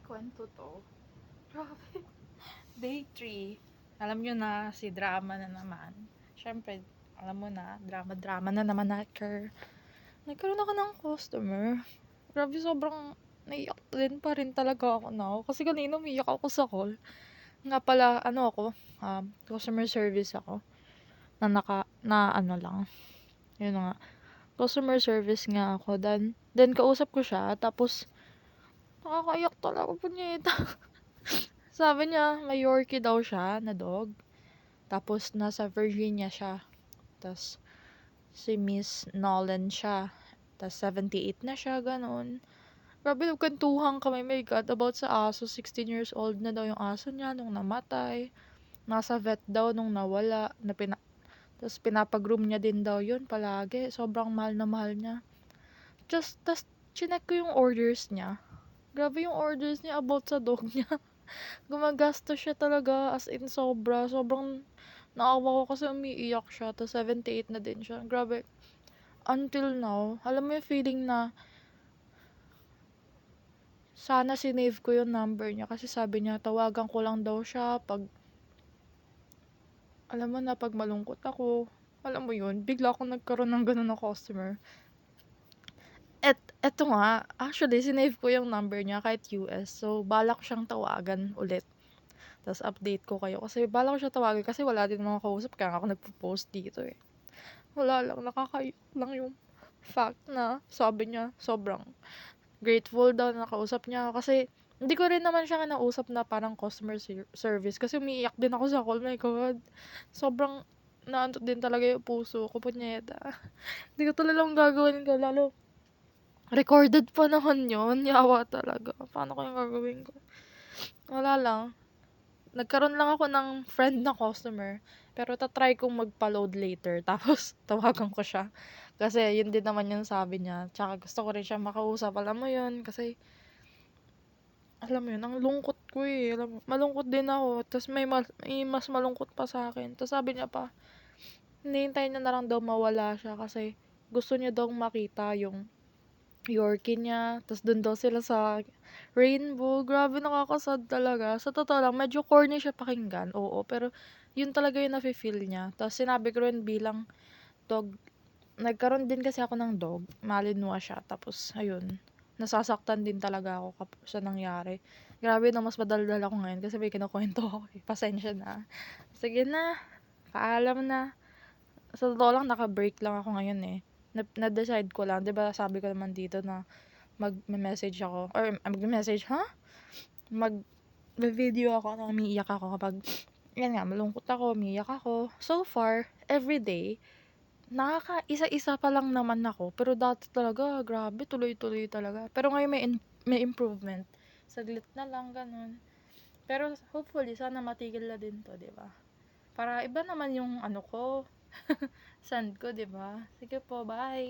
kwento 'to. Grabe. Day 3. Alam nyo na, si drama na naman. Siyempre, alam mo na, drama-drama na naman nagkaroon ako ng customer. Grabe, sobrang naiyak din pa rin talaga ako now. Kasi kanina umiyak ako sa call. Nga pala, customer service ako. Na ano lang. Yun nga. Customer service nga ako. Then kausap ko siya. Tapos, nakakaiyak talaga po niya. Sabi niya, may Yorkie daw siya na dog. Tapos, nasa Virginia siya. Tapos, si Miss Nolan siya. Tapos, 78 na siya, ganun. Grabe, nagkwentuhan kami, my God, about sa aso. 16 years old na daw yung aso niya nung namatay. Nasa vet daw nung nawala. Tapos, pinapag-groom niya din daw yun palagi. Sobrang mahal na mahal niya. Tapos, chinek ko yung orders niya. Grabe yung orders niya about sa dog niya. Gumagastos siya talaga, as in sobra. Sobrang naawa ko kasi umiiyak siya. Tapos 78 na din siya. Grabe. Until now, alam mo yung feeling na sana sinave ko yung number niya. Kasi sabi niya, tawagan ko lang daw siya pag, alam mo na, pag malungkot ako. Alam mo yun, bigla akong nagkaroon ng ganun na customer. Eto nga, actually, sinave ko yung number niya kahit US. So, balak siyang tawagan ulit. Tapos update ko kayo. Kasi bala ko siya tawagin kasi wala din mga kausap. Kaya ako nagpo-post dito eh. Wala lang. Nakakaiyak lang yung fact na sabi niya sobrang grateful daw na nakausap niya ako. Kasi hindi ko rin naman siya kinausap na parang customer service. Kasi umiiyak din ako sa call. My God. Sobrang naantok din talaga yung puso ko. Punyeta. Hindi ko talagang gagawin ko. Lalo recorded pa naman yun. Yawa talaga. Paano kayong gagawin ko? Wala lang. Nagkaroon lang ako ng friend na customer, pero tatry kong magpa-load later, tapos tawagan ko siya. Kasi yun din naman yung sabi niya. Tsaka gusto ko rin siya makausap, alam mo yun, kasi alam mo yun, ang lungkot ko eh. Alam mo, malungkot din ako, tapos may mas malungkot pa sa akin. Tapos sabi niya pa, hinihintay niya na lang daw mawala siya kasi gusto niya daw makita yung Yorkie niya. Tapos dun daw sila sa Rainbow. Grabe, nakakasad talaga. Sa totoo lang, medyo corny siya pakinggan. Oo, pero yun talaga yung nafe-feel niya. Tapos sinabi ko rin bilang dog, nagkaroon din kasi ako ng dog. Malinois siya. Tapos, ayun, nasasaktan din talaga ako sa nangyari. Grabe na, mas madaldal ako ngayon kasi may kinukwento ako. Pasensya na. Sige na. Paalam na. Sa totoo lang, naka-break lang ako ngayon eh. Na-decide ko lang. 'Di ba sabi ko naman dito na mag-message ako. Or mag-message, ha? Mag-video ako na umiiyak ako kapag, yan nga, malungkot ako, umiiyak ako. So far, everyday, nakaka-isa-isa pa lang naman ako. Pero dati talaga, grabe, tuloy-tuloy talaga. Pero ngayon may improvement. Saglit na lang, ganun. Pero hopefully, sana matigil na din to, 'di ba? Para iba naman yung ano ko, send ko, 'di ba? Sige po, bye.